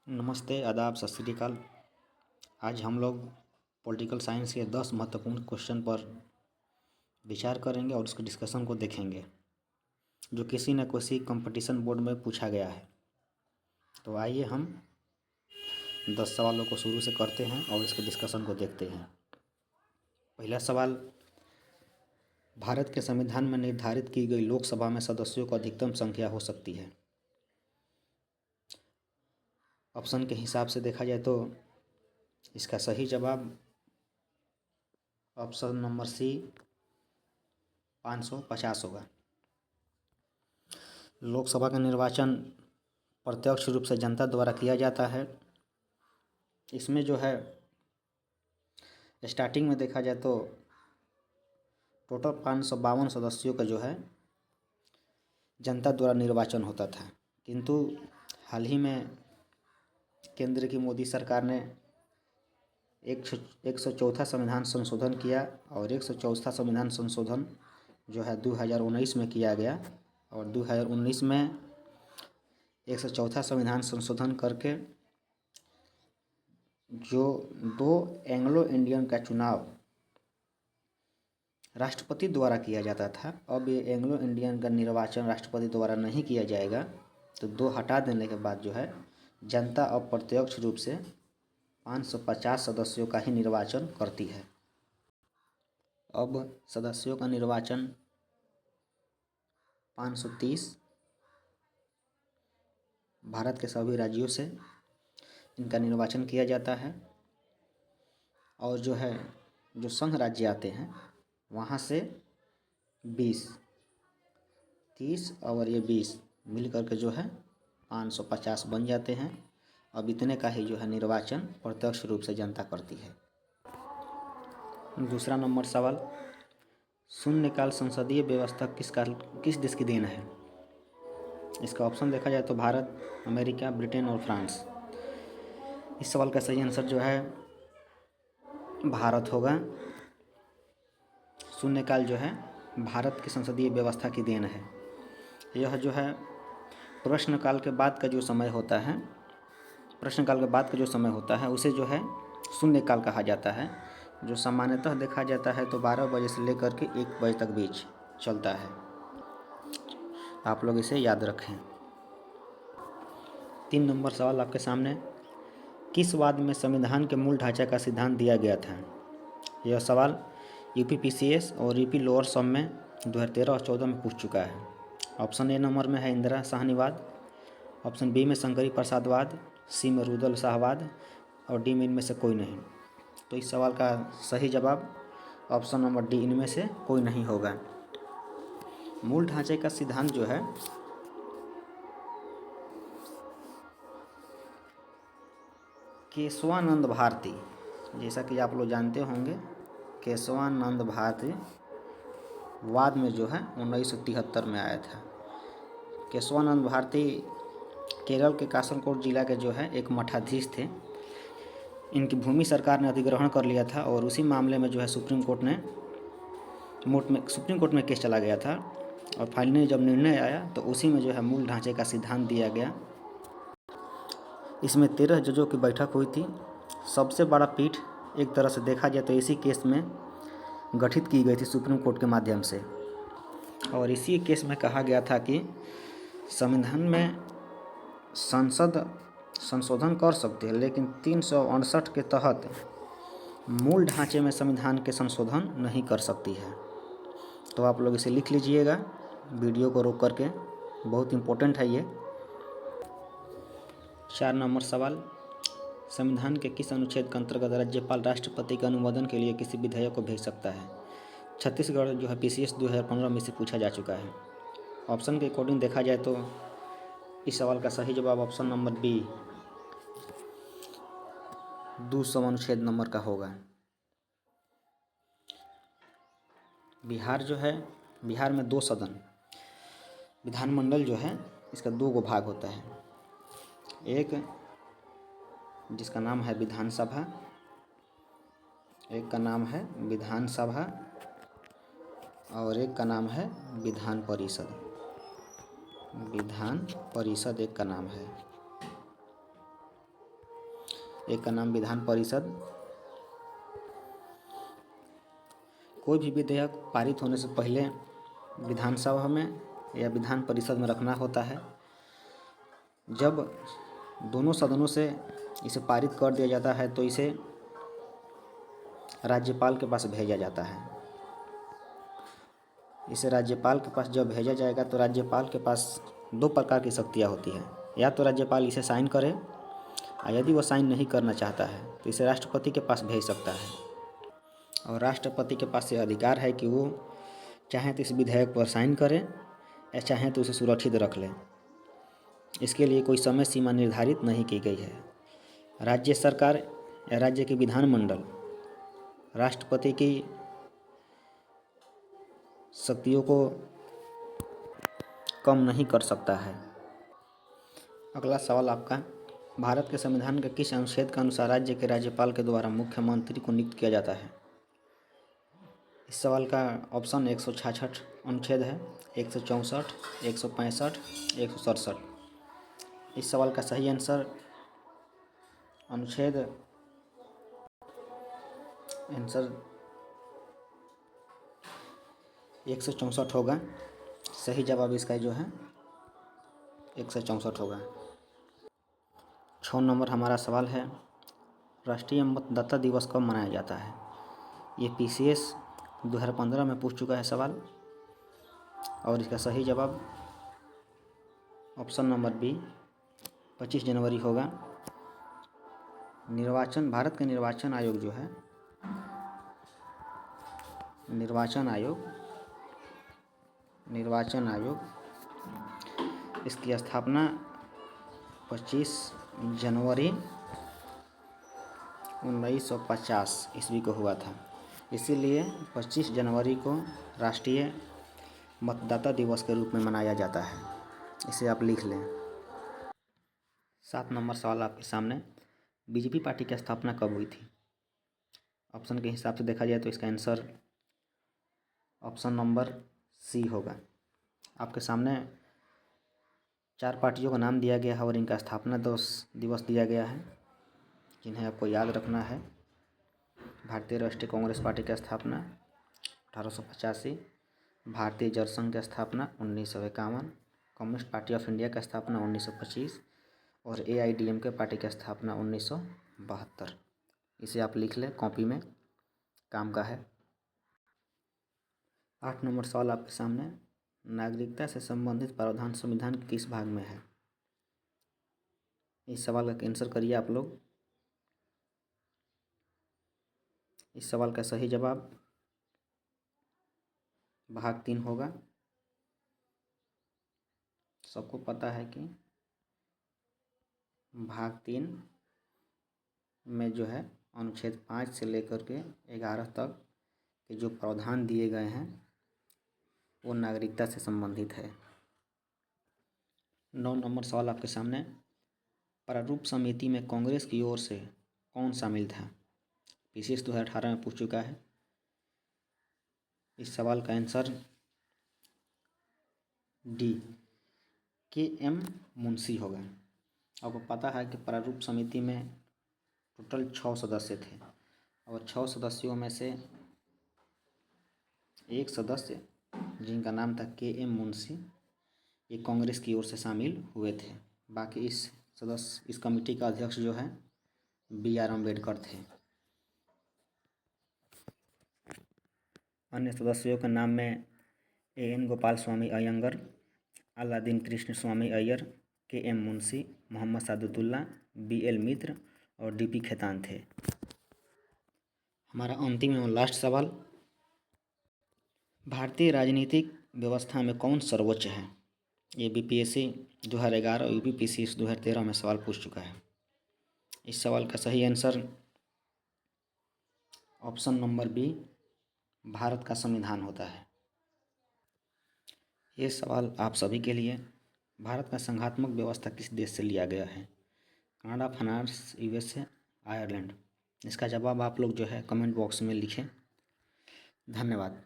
नमस्ते, आदाब, सत श्री अकाल। आज हम लोग पॉलिटिकल साइंस के 10 महत्वपूर्ण क्वेश्चन पर विचार करेंगे और उसके डिस्कशन को देखेंगे जो किसी न किसी कंपटीशन बोर्ड में पूछा गया है। तो आइए हम 10 सवालों को शुरू से करते हैं और इसके डिस्कशन को देखते हैं। पहला सवाल, भारत के संविधान में निर्धारित की गई लोकसभा में सदस्यों को अधिकतम संख्या हो सकती है। ऑप्शन के हिसाब से देखा जाए तो इसका सही जवाब ऑप्शन नंबर सी 550 होगा। लोकसभा का निर्वाचन प्रत्यक्ष रूप से जनता द्वारा किया जाता है। इसमें जो है स्टार्टिंग में देखा जाए तो टोटल 552 सदस्यों का जो है जनता द्वारा निर्वाचन होता था, किंतु हाल ही में केंद्र की मोदी सरकार ने 104वां संविधान संशोधन किया और 104वां संविधान संशोधन जो है 2019 में किया गया और 2019 में 104वां संविधान संशोधन करके जो 2 एंग्लो इंडियन का चुनाव राष्ट्रपति द्वारा किया जाता था, अब ये एंग्लो इंडियन का निर्वाचन राष्ट्रपति द्वारा नहीं किया जाएगा। तो 2 हटा देने के बाद जो है जनता अब प्रत्यक्ष रूप से 550 सदस्यों का ही निर्वाचन करती है। अब सदस्यों का निर्वाचन 530 भारत के सभी राज्यों से इनका निर्वाचन किया जाता है और जो है जो संघ राज्य आते हैं वहाँ से 20, 30 और ये 20 मिल करके जो है 550 बन जाते हैं। अब इतने का ही जो है निर्वाचन प्रत्यक्ष रूप से जनता करती है। दूसरा नंबर सवाल, शून्यकाल संसदीय व्यवस्था किस देश की देन है। इसका ऑप्शन देखा जाए तो भारत, अमेरिका, ब्रिटेन और फ्रांस। इस सवाल का सही आंसर जो है भारत होगा। शून्यकाल जो है भारत की संसदीय व्यवस्था की देन है। यह जो है प्रश्नकाल के बाद का जो समय होता है, उसे जो है शून्यकाल कहा जाता है, जो सामान्यतः देखा जाता है तो 12 बजे से लेकर के 1 बजे तक बीच चलता है। आप लोग इसे याद रखें। 3 नंबर सवाल आपके सामने, किस वाद में संविधान के मूल ढांचा का सिद्धांत दिया गया था। यह सवाल यूपीपीसीएस और यूपी लोअर सम में 2013 और 14 में पूछ चुका है। ऑप्शन ए नंबर में है इंदिरा साहनीवाद, ऑप्शन बी में शंकरी प्रसादवाद, सी में रुदल शाहवाद और डी में इनमें से कोई नहीं। तो इस सवाल का सही जवाब ऑप्शन नंबर डी, इनमें से कोई नहीं होगा। मूल ढांचे का सिद्धांत जो है केशवानंद भारती, जैसा कि आप लोग जानते होंगे, केशवानंद भारती वाद में जो है 1973 में आया था। केशवानंद भारती केरल के कासरगोड जिला के जो है एक मठाधीश थे। इनकी भूमि सरकार ने अधिग्रहण कर लिया था और उसी मामले में जो है सुप्रीम कोर्ट में केस चला गया था और फाइनली जब निर्णय आया तो उसी में जो है मूल ढांचे का सिद्धांत दिया गया। इसमें 13 जजों की बैठक हुई थी। सबसे बड़ा पीठ एक तरह से देखा जाए तो इसी केस में गठित की गई थी सुप्रीम कोर्ट के माध्यम से, और इसी केस में कहा गया था कि संविधान में संसद संशोधन कर सकती है, लेकिन 368 के तहत मूल ढांचे में संविधान के संशोधन नहीं कर सकती है। तो आप लोग इसे लिख लीजिएगा वीडियो को रोक करके, बहुत इम्पोर्टेंट है ये। 4 नंबर सवाल, संविधान के किस अनुच्छेद के अंतर्गत राज्यपाल राष्ट्रपति के अनुमोदन के लिए किसी विधेयक को भेज सकता है। छत्तीसगढ़ जो है पीसीएस 2015 में से पूछा जा चुका है। ऑप्शन के अकॉर्डिंग देखा जाए तो इस सवाल का सही जवाब ऑप्शन नंबर बी 200 अनुच्छेद नंबर का होगा। बिहार जो है, बिहार में 2 सदन विधानमंडल जो है इसका 2 भाग होता है। एक जिसका नाम है विधानसभा, एक का नाम है विधानसभा और एक का नाम है विधान परिषद। विधान परिषद एक का नाम है। एक का नाम विधान परिषद। कोई भी विधेयक पारित होने से पहले विधानसभा में या विधान परिषद में रखना होता है। जब दोनों सदनों से इसे पारित कर दिया जाता है तो इसे राज्यपाल के पास भेजा जाता है। इसे राज्यपाल के पास जब भेजा जाएगा तो राज्यपाल के पास दो प्रकार की शक्तियाँ होती हैं। या तो राज्यपाल इसे साइन करे और यदि वो साइन नहीं करना चाहता है तो इसे राष्ट्रपति के पास भेज सकता है। और राष्ट्रपति के पास ये अधिकार है कि वो चाहे तो इस विधेयक पर साइन करें या चाहे तो उसे सुरक्षित रख लें। इसके लिए कोई समय सीमा निर्धारित नहीं की गई है। राज्य सरकार या राज्य के विधानमंडल राष्ट्रपति की शक्तियों को कम नहीं कर सकता है। अगला सवाल आपका, भारत के संविधान के किस अनुच्छेद के अनुसार राज्य के राज्यपाल के द्वारा मुख्यमंत्री को नियुक्त किया जाता है? इस सवाल का ऑप्शन 166 अनुच्छेद है, 164, 165, 167। इस सवाल का सही आंसर अनुच्छेद 164 होगा। सही जवाब इसका जो है 164 होगा। 6 नंबर हमारा सवाल है, राष्ट्रीय मतदाता दिवस कब मनाया जाता है? ये PCS 2015 में पूछ चुका है सवाल और इसका सही जवाब ऑप्शन नंबर बी 25 जनवरी होगा। भारत के निर्वाचन आयोग जो है, निर्वाचन आयोग इसकी स्थापना 25 जनवरी 1950 ईस्वी को हुआ था। इसीलिए 25 जनवरी को राष्ट्रीय मतदाता दिवस के रूप में मनाया जाता है। इसे आप लिख लें। 7 नंबर सवाल आपके सामने, बीजेपी पार्टी की स्थापना कब हुई थी? ऑप्शन के हिसाब से देखा जाए तो इसका आंसर ऑप्शन नंबर सी होगा। आपके सामने 4 पार्टियों का नाम दिया गया है और इनका स्थापना दिवस दिया गया है, जिन्हें आपको याद रखना है। भारतीय राष्ट्रीय कांग्रेस पार्टी की स्थापना 1885, भारतीय जनसंघ की स्थापना 1951, कम्युनिस्ट पार्टी ऑफ इंडिया की स्थापना 1925 और AIDMK पार्टी की स्थापना 1972। इसे आप लिख लें, कॉपी में काम का है। 8 नंबर सवाल आपके सामने, नागरिकता से संबंधित प्रावधान संविधान के किस भाग में है? इस सवाल का आंसर करिए आप लोग। इस सवाल का सही जवाब भाग 3 होगा। सबको पता है कि भाग 3 में जो है अनुच्छेद 5 से लेकर के 11 तक के जो प्रावधान दिए गए हैं वो नागरिकता से संबंधित है। 9 नंबर सवाल आपके सामने, प्रारूप समिति में कांग्रेस की ओर से कौन शामिल था? PCS 2018 में पूछ चुका है। इस सवाल का आंसर डी KM मुंशी होगा। आपको पता है कि प्रारूप समिति में टोटल 6 सदस्य थे और 6 सदस्यों में से एक सदस्य जिनका नाम था KM मुंशी, ये कांग्रेस की ओर से शामिल हुए थे। बाकी इस कमेटी का अध्यक्ष जो है BR अम्बेडकर थे। अन्य सदस्यों के नाम में AN Gopal Swami Ayyangar, Alladi Krishna Swami Iyer, KM Munshi, Mohammad Saadulla, BL Mitra और DP खेतान थे। हमारा अंतिम एवं लास्ट सवाल, भारतीय राजनीतिक व्यवस्था में कौन सर्वोच्च है? ये BPSC 2011 और UPPCS 2013 में सवाल पूछ चुका है। इस सवाल का सही answer option number B Bharat का संविधान होता है। ये सवाल आप सभी के लिए, भारत का संघात्मक व्यवस्था किस देश से लिया गया है? Canada, France, USA, Ireland. इसका जवाब आप लोग जो है कमेंट बॉक्स में लिखें। धन्यवाद।